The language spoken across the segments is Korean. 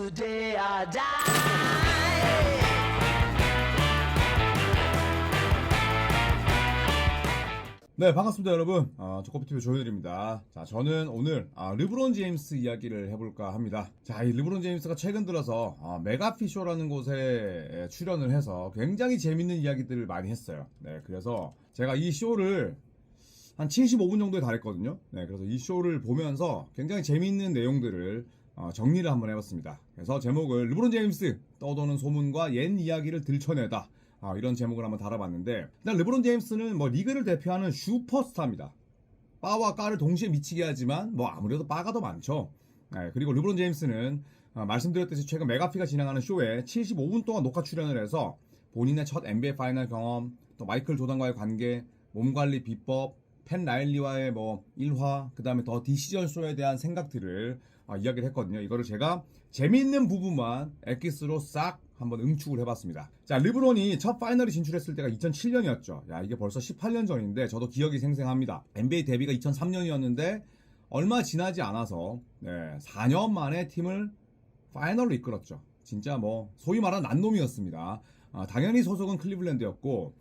today or die. 네, 반갑습니다, 여러분. 조커피TV 조현일입니다. 자, 저는 오늘 르브론 제임스 이야기를 해볼까 합니다. 자, 이 르브론 제임스가 최근 들어서 메가피쇼라는 곳에 출연을 해서 굉장히 재밌는 이야기들을 많이 했어요. 네, 그래서 제가 이 쇼를 한 75분 정도에 달했거든요. 네, 그래서 이 쇼를 보면서 굉장히 재밌는 내용들을 정리를 한번 해봤습니다. 그래서 제목을 르브론 제임스 떠도는 소문과 옛 이야기를 들춰내다, 이런 제목을 한번 달아봤는데, 일단 르브론 제임스는 뭐 리그를 대표하는 슈퍼스타입니다. 바와 까를 동시에 미치게 하지만 뭐 아무래도 바가 더 많죠. 네, 그리고 르브론 제임스는 말씀드렸듯이 최근 메가피가 진행하는 쇼에 75분 동안 녹화 출연을 해서 본인의 첫 NBA 파이널 경험, 또 마이클 조던과의 관계, 몸관리 비법, 팬 라일리와의 뭐 일화, 그 다음에 더 디시전 쇼에 대한 생각들을 이야기를 했거든요. 이거를 제가 재미있는 부분만 엑기스로 싹 한번 응축을 해봤습니다. 자, 르브론이 첫 파이널에 진출했을 때가 2007년이었죠. 야, 이게 벌써 18년 전인데 저도 기억이 생생합니다. NBA 데뷔가 2003년이었는데 얼마 지나지 않아서 4년 만에 팀을 파이널로 이끌었죠. 진짜 뭐 소위 말하는 난놈이었습니다. 당연히 소속은 클리블랜드였고,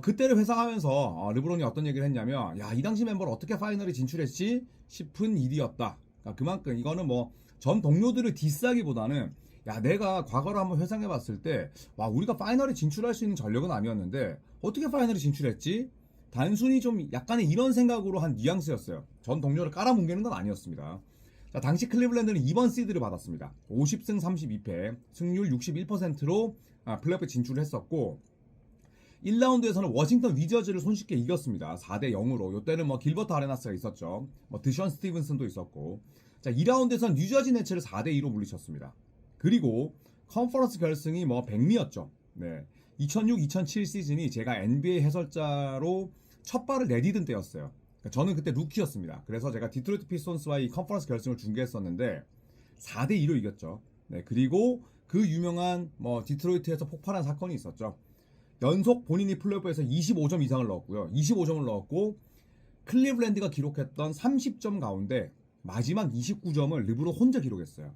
그때를 회상하면서 르브론이 어떤 얘기를 했냐면, 야, 이 당시 멤버를 어떻게 파이널에 진출했지 싶은 일이었다. 그러니까 그만큼 이거는 뭐 전 동료들을 디스하기보다는, 야, 내가 과거를 한번 회상해봤을 때, 와, 우리가 파이널에 진출할 수 있는 전력은 아니었는데 어떻게 파이널에 진출했지? 단순히 좀 약간의 이런 생각으로 한 뉘앙스였어요. 전 동료를 깔아뭉개는 건 아니었습니다. 자, 당시 클리블랜드는 2번 시드를 받았습니다. 50승 32패, 승률 61%로 플레이오프에 진출을 했었고, 1라운드에서는 워싱턴 위저즈를 손쉽게 이겼습니다. 4대 0으로. 이때는 뭐 길버트 아레나스가 있었죠. 뭐 드션 스티븐슨도 있었고. 자, 2라운드에서는 뉴저지 네츠를 4대 2로 물리쳤습니다. 그리고 컨퍼런스 결승이 뭐 백미였죠. 네. 2006-2007 시즌이 제가 NBA 해설자로 첫 발을 내디딘 때였어요. 그러니까 저는 그때 루키였습니다. 그래서 제가 디트로이트 피스톤스와의 컨퍼런스 결승을 중계했었는데 4대 2로 이겼죠. 네. 그리고 그 유명한 뭐 디트로이트에서 폭발한 사건이 있었죠. 연속 본인이 플레이오프에서 25점 이상을 넣었고요. 25점을 넣었고, 클리블랜드가 기록했던 30점 가운데 마지막 29점을 르브론 혼자 기록했어요.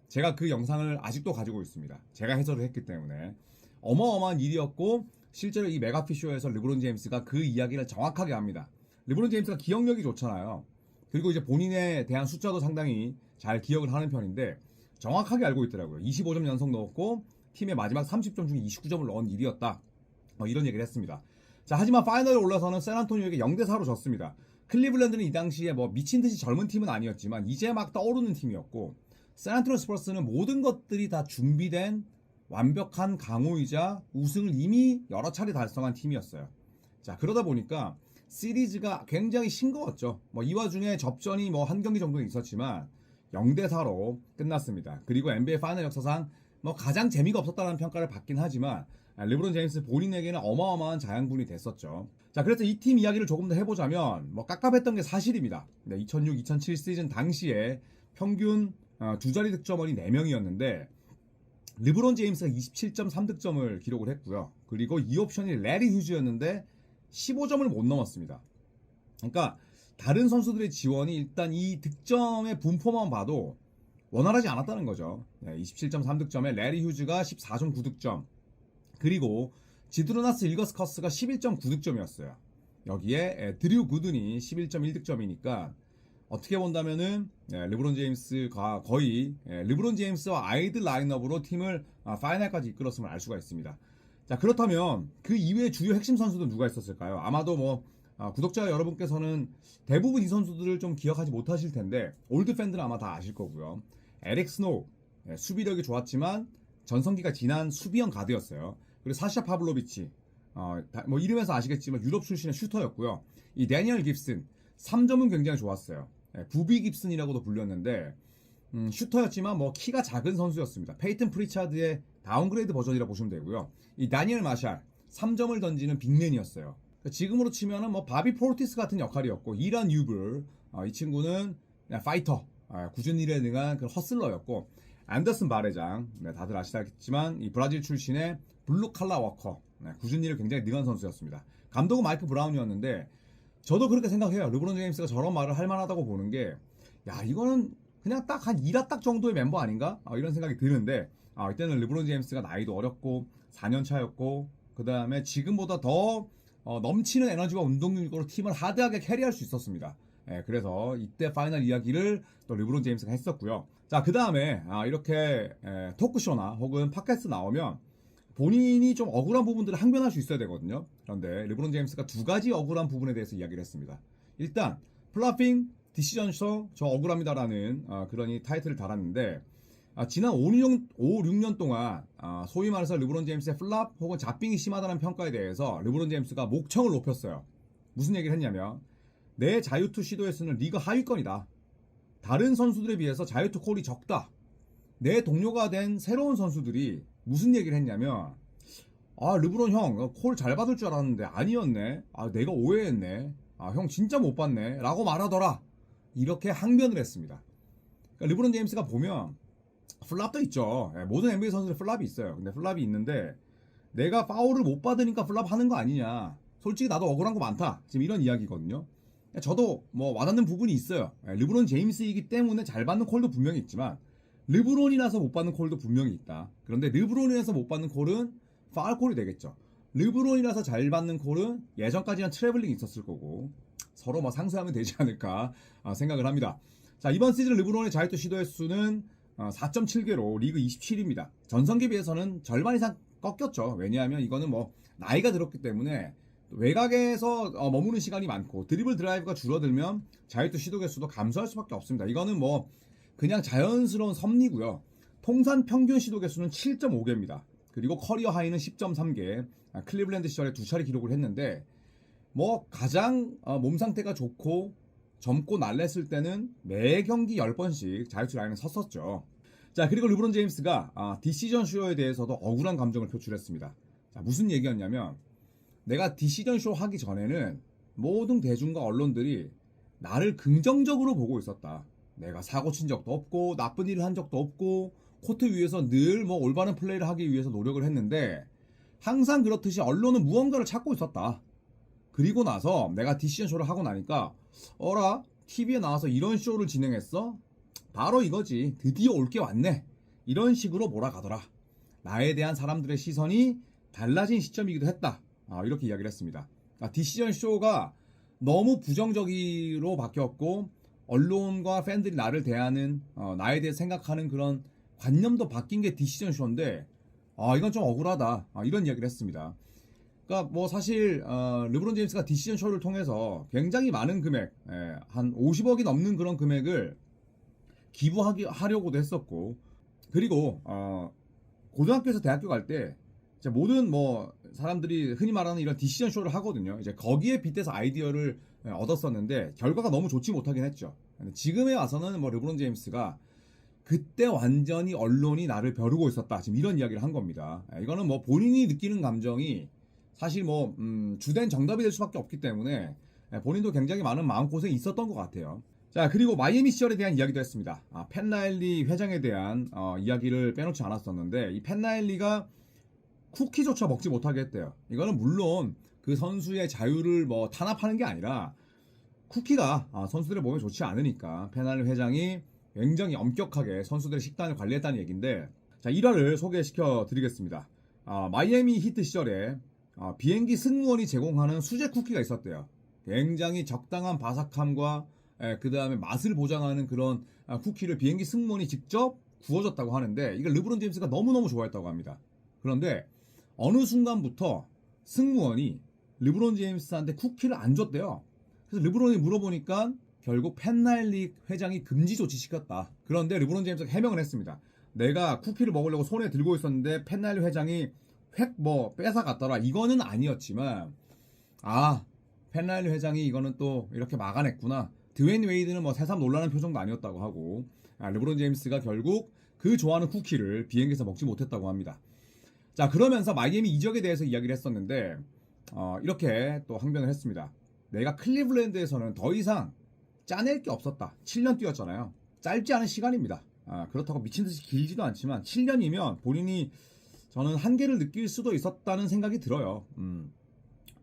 제가 그 영상을 아직도 가지고 있습니다. 제가 해설을 했기 때문에. 어마어마한 일이었고, 실제로 이 메가피쇼에서 르브론 제임스가 그 이야기를 정확하게 합니다. 르브론 제임스가 기억력이 좋잖아요. 그리고 이제 본인에 대한 숫자도 상당히 잘 기억을 하는 편인데 정확하게 알고 있더라고요. 25점 연속 넣었고 팀의 마지막 30점 중에 29점을 넣은 일이었다. 이런 얘기를 했습니다. 자, 하지만 파이널에 올라서는 샌안토니오에게 0대4로 졌습니다. 클리블랜드는 이 당시에 뭐 미친듯이 젊은 팀은 아니었지만 이제 막 떠오르는 팀이었고, 샌안토니오 스퍼스는 모든 것들이 다 준비된 완벽한 강호이자 우승을 이미 여러 차례 달성한 팀이었어요. 자, 그러다 보니까 시리즈가 굉장히 싱거웠죠. 뭐 이 와중에 접전이 뭐 한 경기 정도는 있었지만 0대4로 끝났습니다. 그리고 NBA 파이널 역사상 뭐 가장 재미가 없었다는 평가를 받긴 하지만 르브론 제임스 본인에게는 어마어마한 자양분이 됐었죠. 자, 그래서 이 팀 이야기를 조금 더 해보자면 뭐 깝깝했던 게 사실입니다. 네, 2006-2007 시즌 당시에 평균 두 자리 득점원이 4명이었는데 르브론 제임스가 27.3득점을 기록을 했고요. 그리고 2옵션이 레리 휴즈였는데 15점을 못 넘었습니다. 그러니까 다른 선수들의 지원이 일단 이 득점의 분포만 봐도 원활하지 않았다는 거죠. 네, 27.3득점에 레리 휴즈가 14.9득점, 그리고 지드루나스 일거스커스가 11.9득점이었어요. 여기에 드류 구든이 11.1득점이니까 어떻게 본다면은 르브론 제임스가 거의 르브론 제임스와 아이들 라인업으로 팀을 파이널까지 이끌었음을 알 수가 있습니다. 자, 그렇다면 그 이외의 주요 핵심 선수들은 누가 있었을까요? 아마도 뭐 구독자 여러분께서는 대부분 이 선수들을 좀 기억하지 못하실 텐데 올드 팬들은 아마 다 아실 거고요. 에릭 스노우, 수비력이 좋았지만 전성기가 지난 수비형 가드였어요. 그리고 사샤 파블로비치, 뭐 이름에서 아시겠지만 유럽 출신의 슈터였고요. 이 데니얼 깁슨, 3점은 굉장히 좋았어요. 부비 깁슨이라고도 불렸는데 슈터였지만 뭐 키가 작은 선수였습니다. 페이튼 프리차드의 다운그레이드 버전이라 보시면 되고요. 이 다니엘 마샬, 3점을 던지는 빅맨이었어요. 지금으로 치면은 뭐 바비 포르티스 같은 역할이었고, 이란 유블, 이 친구는 파이터, 굳은 일에 능한 그 허슬러였고, 앤더슨 바레장, 다들 아시다겠지만 이 브라질 출신의 블루 칼라 워커, 굳은 일에 굉장히 능한 선수였습니다. 감독은 마이크 브라운이었는데 저도 그렇게 생각해요. 르브론 제임스가 저런 말을 할 만하다고 보는 게, 야, 이거는 그냥 딱 한 2라 딱 정도의 멤버 아닌가? 이런 생각이 드는데 이때는 르브론 제임스가 나이도 어렸고 4년 차였고 그 다음에 지금보다 더 넘치는 에너지와 운동력으로 팀을 하드하게 캐리할 수 있었습니다. 그래서 이때 파이널 이야기를 또 르브론 제임스가 했었고요. 자, 그 다음에 이렇게 토크쇼나 혹은 팟캐스트 나오면 본인이 좀 억울한 부분들을 항변할 수 있어야 되거든요. 그런데 르브론 제임스가 두 가지 억울한 부분에 대해서 이야기를 했습니다. 일단 플라핑 디시전쇼 저 억울합니다라는 그런 이 타이틀을 달았는데 지난 5, 6년 동안 소위 말해서 르브론 제임스의 플랍 혹은 잡빙이 심하다는 평가에 대해서 르브론 제임스가 목청을 높였어요. 무슨 얘기를 했냐면 내 자유투 시도의 수는 리그 하위권이다. 다른 선수들에 비해서 자유투 콜이 적다. 내 동료가 된 새로운 선수들이 무슨 얘기를 했냐면 르브론 형 콜 잘 받을 줄 알았는데 아니었네. 내가 오해했네. 형 진짜 못 봤네 라고 말하더라. 이렇게 항변을 했습니다. 그러니까 르브론 제임스가 보면 플랍도 있죠. 모든 NBA 선수들 플랍이 있어요. 근데 플랍이 있는데 내가 파울을 못 받으니까 플랍 하는 거 아니냐. 솔직히 나도 억울한 거 많다. 지금 이런 이야기거든요. 저도 뭐 와닿는 부분이 있어요. 르브론 제임스이기 때문에 잘 받는 콜도 분명히 있지만 르브론이라서 못 받는 콜도 분명히 있다. 그런데 르브론이라서 못 받는 콜은 파울 콜이 되겠죠. 르브론이라서 잘 받는 콜은 예전까지는 트래블링이 있었을 거고 서로 뭐 상쇄하면 되지 않을까 생각을 합니다. 자, 이번 시즌 르브론의 자유투 시도의 수는 4.7개로 리그 27위입니다. 전성기에 비해서는 절반 이상 꺾였죠. 왜냐하면 이거는 뭐 나이가 들었기 때문에 외곽에서 머무는 시간이 많고 드리블 드라이브가 줄어들면 자유투 시도 개수도 감소할 수밖에 없습니다. 이거는 뭐 그냥 자연스러운 섭리고요. 통산 평균 시도 개수는 7.5개입니다. 그리고 커리어 하이는 10.3개. 클리블랜드 시절에 2차례 기록을 했는데 뭐 가장 몸 상태가 좋고 젊고 날랬을 때는 매 경기 10번씩 자유투 라인에 섰었죠. 자, 그리고 르브론 제임스가 디시전 쇼에 대해서도 억울한 감정을 표출했습니다. 자, 무슨 얘기였냐면 내가 디시전 쇼 하기 전에는 모든 대중과 언론들이 나를 긍정적으로 보고 있었다. 내가 사고 친 적도 없고 나쁜 일을 한 적도 없고 코트 위에서 늘 뭐 올바른 플레이를 하기 위해서 노력을 했는데 항상 그렇듯이 언론은 무언가를 찾고 있었다. 그리고 나서 내가 디시전 쇼를 하고 나니까 어라? TV에 나와서 이런 쇼를 진행했어? 바로 이거지. 드디어 올 게 왔네. 이런 식으로 몰아가더라. 나에 대한 사람들의 시선이 달라진 시점이기도 했다. 이렇게 이야기를 했습니다. 디시전 쇼가 너무 부정적으로 바뀌었고 언론과 팬들이 나를 대하는 나에 대해 생각하는 그런 관념도 바뀐 게 디시전 쇼인데 이건 좀 억울하다. 이런 이야기를 했습니다. 그러니까 뭐 사실 르브론 제임스가 디시전 쇼를 통해서 굉장히 많은 금액, 한 50억이 넘는 그런 금액을 기부하려고도 했었고, 그리고 고등학교에서 대학교 갈 때 모든 뭐 사람들이 흔히 말하는 이런 디시전 쇼를 하거든요. 이제 거기에 빗대서 아이디어를 얻었었는데 결과가 너무 좋지 못하긴 했죠. 지금에 와서는 뭐 르브론 제임스가 그때 완전히 언론이 나를 벼르고 있었다. 지금 이런 이야기를 한 겁니다. 이거는 뭐 본인이 느끼는 감정이 사실 뭐 주된 정답이 될 수밖에 없기 때문에 본인도 굉장히 많은 마음고생이 있었던 것 같아요. 자, 그리고 마이애미 시절에 대한 이야기도 했습니다. 팻 라일리 회장에 대한 이야기를 빼놓지 않았었는데 이 팻 라일리가 쿠키조차 먹지 못하게 했대요. 이거는 물론 그 선수의 자유를 뭐 탄압하는 게 아니라 쿠키가 선수들의 몸에 좋지 않으니까 팻 라일리 회장이 굉장히 엄격하게 선수들의 식단을 관리했다는 얘기인데, 자, 일화를 소개시켜 드리겠습니다. 마이애미 히트 시절에 비행기 승무원이 제공하는 수제 쿠키가 있었대요. 굉장히 적당한 바삭함과 그 다음에 맛을 보장하는 그런 쿠키를 비행기 승무원이 직접 구워줬다고 하는데 이걸 르브론 제임스가 너무너무 좋아했다고 합니다. 그런데 어느 순간부터 승무원이 르브론 제임스한테 쿠키를 안 줬대요. 그래서 르브론이 물어보니까 결국 팻 라일리 회장이 금지 조치 시켰다. 그런데 르브론 제임스가 해명을 했습니다. 내가 쿠키를 먹으려고 손에 들고 있었는데 팻 라일리 회장이 획 뭐 뺏어갔더라. 이거는 아니었지만 팻 라일리 회장이 이거는 또 이렇게 막아냈구나. 드웨인 웨이드는 뭐 새삼 놀라는 표정도 아니었다고 하고 르브론 제임스가 결국 그 좋아하는 쿠키를 비행기에서 먹지 못했다고 합니다. 자, 그러면서 마이애미 이적에 대해서 이야기를 했었는데 이렇게 또 항변을 했습니다. 내가 클리블랜드에서는 더 이상 짜낼 게 없었다. 7년 뛰었잖아요. 짧지 않은 시간입니다. 그렇다고 미친듯이 길지도 않지만 7년이면 본인이 저는 한계를 느낄 수도 있었다는 생각이 들어요.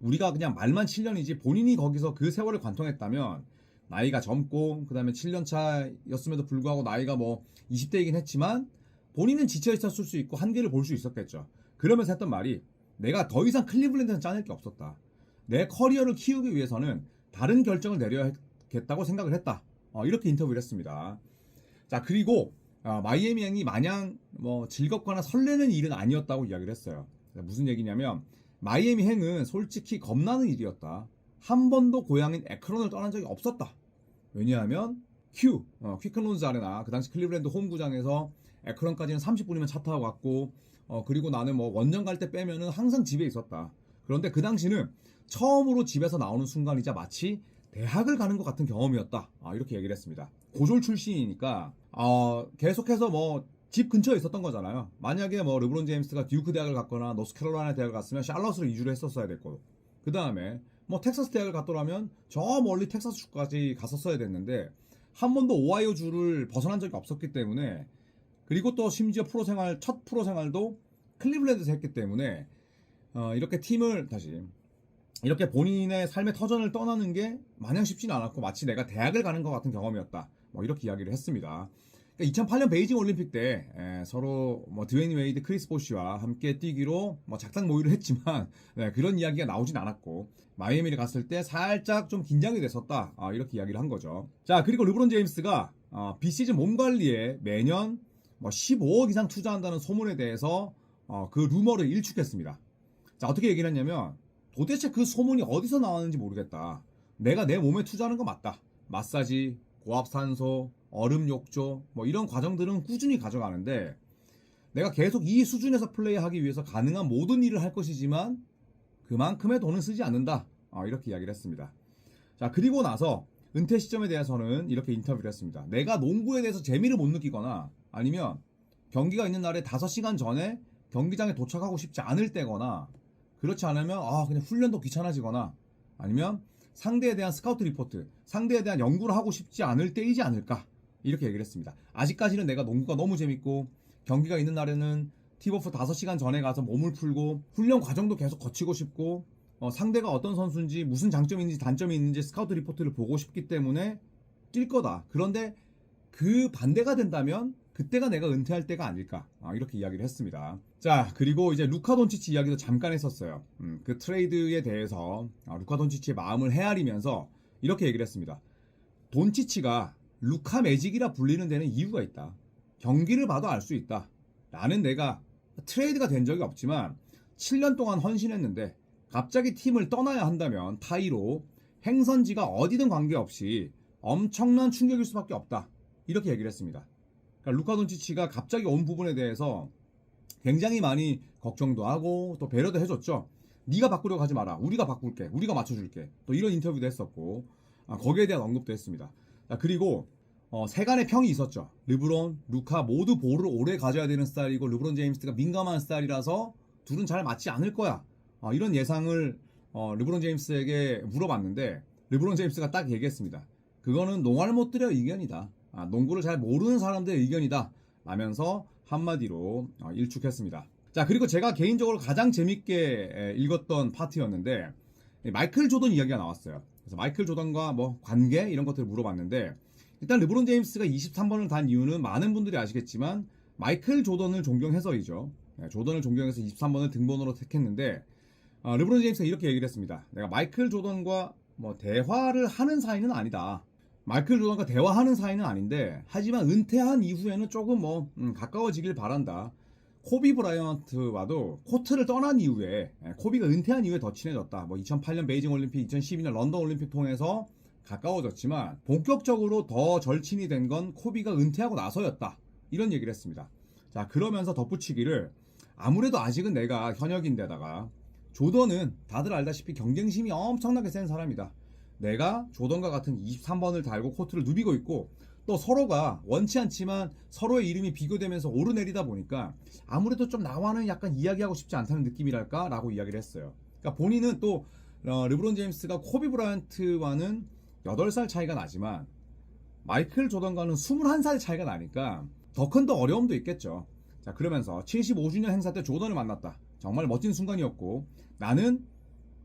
우리가 그냥 말만 7년이지 본인이 거기서 그 세월을 관통했다면 나이가 젊고 그 다음에 7년 차였음에도 불구하고 나이가 뭐 20대이긴 했지만 본인은 지쳐 있었을 수 있고 한계를 볼 수 있었겠죠. 그러면서 했던 말이 내가 더 이상 클리블랜드는 짜낼 게 없었다. 내 커리어를 키우기 위해서는 다른 결정을 내려야겠다고 생각을 했다. 이렇게 인터뷰를 했습니다. 자, 그리고 마이애미행이 마냥 뭐 즐겁거나 설레는 일은 아니었다고 이야기를 했어요. 무슨 얘기냐면 마이애미행은 솔직히 겁나는 일이었다. 한 번도 고향인 에크론을 떠난 적이 없었다. 왜냐하면 퀴큰론즈 아레나 그 당시 클리블랜드 홈구장에서 에크론까지는 30분이면 차 타고 갔고 그리고 나는 뭐 원정 갈 때 빼면은 항상 집에 있었다. 그런데 그 당시는 처음으로 집에서 나오는 순간이자 마치 대학을 가는 것 같은 경험이었다. 이렇게 얘기를 했습니다. 고졸 출신이니까 계속해서 뭐 집 근처에 있었던 거잖아요. 만약에 뭐 르브론 제임스가 듀크 대학을 갔거나 노스캐롤라이나 대학을 갔으면 샬럿으로 이주를 했었어야 됐고, 그 다음에 뭐 텍사스 대학을 갔더라면 저 멀리 텍사스 주까지 갔었어야 됐는데 한 번도 오하이오 주를 벗어난 적이 없었기 때문에, 그리고 또 심지어 첫 프로 생활도 클리블랜드에서 했기 때문에 이렇게 이렇게 본인의 삶의 터전을 떠나는 게 마냥 쉽지는 않았고 마치 내가 대학을 가는 것 같은 경험이었다. 뭐 이렇게 이야기를 했습니다. 그러니까 2008년 베이징 올림픽 때 서로 뭐 드웨인 웨이드, 크리스 보쉬와 함께 뛰기로 뭐 작당 모의를 했지만 그런 이야기가 나오진 않았고 마이애미를 갔을 때 살짝 좀 긴장이 됐었다. 이렇게 이야기를 한 거죠. 자, 그리고 르브론 제임스가 비시즌 몸 관리에 매년 뭐 15억 이상 투자한다는 소문에 대해서 그 루머를 일축했습니다. 자, 어떻게 얘기를 했냐면 도대체 그 소문이 어디서 나왔는지 모르겠다. 내가 내 몸에 투자하는 거 맞다. 마사지, 고압산소, 얼음 욕조 뭐 이런 과정들은 꾸준히 가져가는데 내가 계속 이 수준에서 플레이하기 위해서 가능한 모든 일을 할 것이지만 그만큼의 돈은 쓰지 않는다. 이렇게 이야기를 했습니다. 자, 그리고 나서 은퇴 시점에 대해서는 이렇게 인터뷰를 했습니다. 내가 농구에 대해서 재미를 못 느끼거나 아니면 경기가 있는 날에 5시간 전에 경기장에 도착하고 싶지 않을 때거나, 그렇지 않으면 그냥 훈련도 귀찮아지거나, 아니면 상대에 대한 스카우트 리포트, 상대에 대한 연구를 하고 싶지 않을 때이지 않을까, 이렇게 얘기를 했습니다. 아직까지는 내가 농구가 너무 재밌고 경기가 있는 날에는 팁오프 5시간 전에 가서 몸을 풀고 훈련 과정도 계속 거치고 싶고 상대가 어떤 선수인지 무슨 장점이 있는지 단점이 있는지 스카우트 리포트를 보고 싶기 때문에 뛸 거다. 그런데 그 반대가 된다면 그때가 내가 은퇴할 때가 아닐까, 이렇게 이야기를 했습니다. 자, 그리고 이제 루카 돈치치 이야기도 잠깐 했었어요. 그 트레이드에 대해서 루카 돈치치의 마음을 헤아리면서 이렇게 얘기를 했습니다. 돈치치가 루카 매직이라 불리는 데는 이유가 있다. 경기를 봐도 알 수 있다. 나는 내가 트레이드가 된 적이 없지만 7년 동안 헌신했는데 갑자기 팀을 떠나야 한다면 타이로 행선지가 어디든 관계없이 엄청난 충격일 수밖에 없다. 이렇게 얘기를 했습니다. 그러니까 루카 돈치치가 갑자기 온 부분에 대해서 굉장히 많이 걱정도 하고 또 배려도 해줬죠. 네가 바꾸려고 하지 마라. 우리가 바꿀게. 우리가 맞춰줄게. 또 이런 인터뷰도 했었고 거기에 대한 언급도 했습니다. 자, 그리고 세간의 평이 있었죠. 르브론, 루카 모두 볼을 오래 가져야 되는 스타일이고 르브론 제임스가 민감한 스타일이라서 둘은 잘 맞지 않을 거야. 이런 예상을 르브론 제임스에게 물어봤는데 르브론 제임스가 딱 얘기했습니다. 그거는 농알못들의 의견이다. 농구를 잘 모르는 사람들의 의견이다. 라면서 한마디로 일축했습니다. 자, 그리고 제가 개인적으로 가장 재밌게 읽었던 파트였는데 마이클 조던 이야기가 나왔어요. 그래서 마이클 조던과 뭐 관계 이런 것들을 물어봤는데 일단 르브론 제임스가 23번을 단 이유는 많은 분들이 아시겠지만 마이클 조던을 존경해서이죠. 조던을 존경해서 23번을 등번호로 택했는데 르브론 제임스가 이렇게 얘기를 했습니다. 내가 마이클 조던과 뭐 대화를 하는 사이는 아니다. 마이클 조던과 대화하는 사이는 아닌데 하지만 은퇴한 이후에는 조금 가까워지길 바란다. 코비 브라이언트와도 코트를 떠난 이후에 코비가 은퇴한 이후에 더 친해졌다. 2008년 베이징 올림픽, 2012년 런던 올림픽 통해서 가까워졌지만 본격적으로 더 절친이 된 건 코비가 은퇴하고 나서였다. 이런 얘기를 했습니다. 자, 그러면서 덧붙이기를 아무래도 아직은 내가 현역인데다가 조던은 다들 알다시피 경쟁심이 엄청나게 센 사람이다. 내가 조던과 같은 23번을 달고 코트를 누비고 있고 또 서로가 원치 않지만 서로의 이름이 비교되면서 오르내리다 보니까 아무래도 좀 나와는 약간 이야기하고 싶지 않다는 느낌이랄까 라고 이야기를 했어요. 그러니까 본인은 또 르브론 제임스가 코비 브라이언트와는 8살 차이가 나지만 마이클 조던과는 21살 차이가 나니까 더 큰 더 어려움도 있겠죠. 자, 그러면서 75주년 행사 때 조던을 만났다. 정말 멋진 순간이었고 나는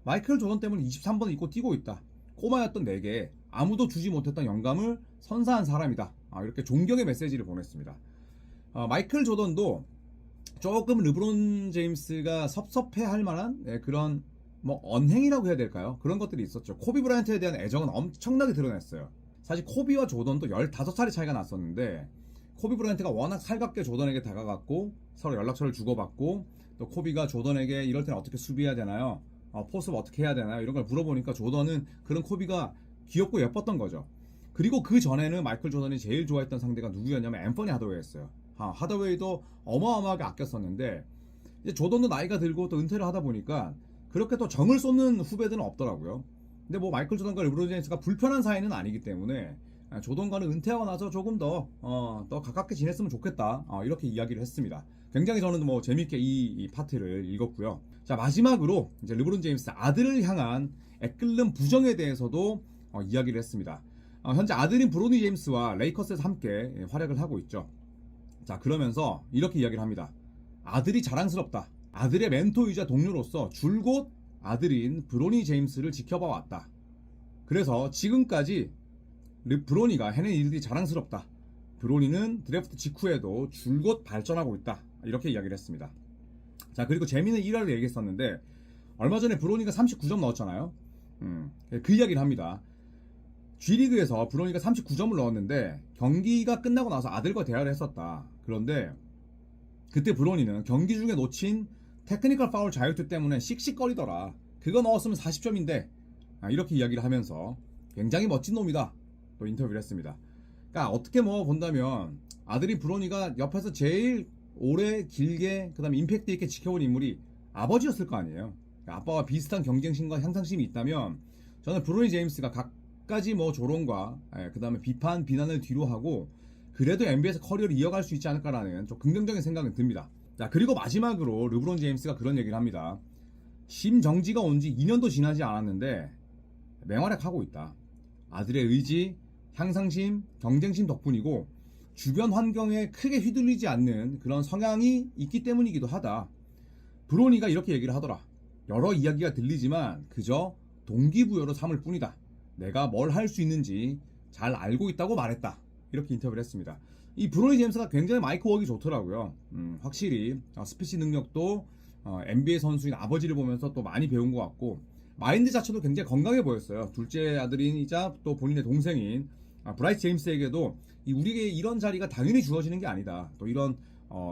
마이클 조던 때문에 23번을 입고 뛰고 있다. 꼬마였던 내게 아무도 주지 못했던 영감을 선사한 사람이다. 이렇게 존경의 메시지를 보냈습니다. 마이클 조던도 조금 르브론 제임스가 섭섭해할 만한 그런 뭐 언행이라고 해야 될까요? 그런 것들이 있었죠. 코비 브라이언트에 대한 애정은 엄청나게 드러냈어요. 사실 코비와 조던도 15살의 차이가 났었는데 코비 브라이언트가 워낙 살갑게 조던에게 다가갔고 서로 연락처를 주고받고 또 코비가 조던에게 이럴 때는 어떻게 수비해야 되나요? 포스업 어떻게 해야 되나요? 이런 걸 물어보니까 조던은 그런 코비가 귀엽고 예뻤던 거죠. 그리고 그 전에는 마이클 조던이 제일 좋아했던 상대가 누구였냐면 앰퍼니 하더웨이였어요. 하더웨이도 어마어마하게 아꼈었는데 이제 조던도 나이가 들고 또 은퇴를 하다 보니까 그렇게 또 정을 쏟는 후배들은 없더라고요. 근데 뭐 마이클 조던과 르브론 제임스가 불편한 사이는 아니기 때문에 조던과는 은퇴하고 나서 조금 더 가깝게 지냈으면 좋겠다. 이렇게 이야기를 했습니다. 굉장히 저는 뭐 재밌게 이 파트를 읽었고요. 자, 마지막으로 이제 르브론 제임스 아들을 향한 애끓는 부정에 대해서도 이야기를 했습니다. 현재 아들인 브로니 제임스와 레이커스에서 함께 활약을 하고 있죠. 자, 그러면서 이렇게 이야기를 합니다. 아들이 자랑스럽다. 아들의 멘토이자 동료로서 줄곧 아들인 브로니 제임스를 지켜봐 왔다. 그래서 지금까지 브로니가 해낸 일들이 자랑스럽다. 브로니는 드래프트 직후에도 줄곧 발전하고 있다. 이렇게 이야기를 했습니다. 자, 그리고 재미있는 일화를 얘기했었는데 얼마 전에 브로니가 39점 넣었잖아요. 그 이야기를 합니다. G리그에서 브로니가 39점을 넣었는데 경기가 끝나고 나서 아들과 대화를 했었다. 그런데 그때 브로니는 경기 중에 놓친 테크니컬 파울 자유투 때문에 씩씩거리더라. 그거 넣었으면 40점인데 이렇게 이야기를 하면서 굉장히 멋진 놈이다. 또 인터뷰를 했습니다. 그러니까 어떻게 뭐 본다면 아들이 브로니가 옆에서 제일 오래 길게 그다음에 임팩트 있게 지켜본 인물이 아버지였을 거 아니에요. 그러니까 아빠와 비슷한 경쟁심과 향상심이 있다면 저는 브로니 제임스가 각가지 뭐 조롱과 그다음에 비판 비난을 뒤로 하고 그래도 NBA에서 커리어를 이어갈 수 있지 않을까라는 좀 긍정적인 생각은 듭니다. 자, 그리고 마지막으로 르브론 제임스가 그런 얘기를 합니다. 심정지가 온 지 2년도 지나지 않았는데 맹활약하고 있다. 아들의 의지, 향상심, 경쟁심 덕분이고 주변 환경에 크게 휘둘리지 않는 그런 성향이 있기 때문이기도 하다. 브로니가 이렇게 얘기를 하더라. 여러 이야기가 들리지만 그저 동기부여로 삼을 뿐이다. 내가 뭘 할 수 있는지 잘 알고 있다고 말했다. 이렇게 인터뷰를 했습니다. 이 브로니 제임스가 굉장히 마이크 웍이 좋더라고요. 확실히 스피치 능력도 NBA 선수인 아버지를 보면서 또 많이 배운 것 같고 마인드 자체도 굉장히 건강해 보였어요. 둘째 아들이자 또 본인의 동생인 브라이스 제임스에게도 우리에게 이런 자리가 당연히 주어지는 게 아니다. 또 이런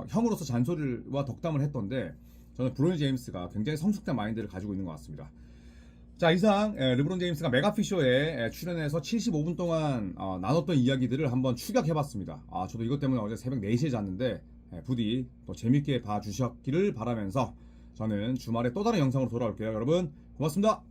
형으로서 잔소리와 덕담을 했던데 저는 브로니 제임스가 굉장히 성숙된 마인드를 가지고 있는 것 같습니다. 자, 이상 르브론 제임스가 메가피쇼에 출연해서 75분 동안 나눴던 이야기들을 한번 추격해봤습니다. 저도 이것 때문에 어제 새벽 4시에 잤는데 부디 또 재밌게 봐주셨기를 바라면서 저는 주말에 또 다른 영상으로 돌아올게요. 여러분 고맙습니다.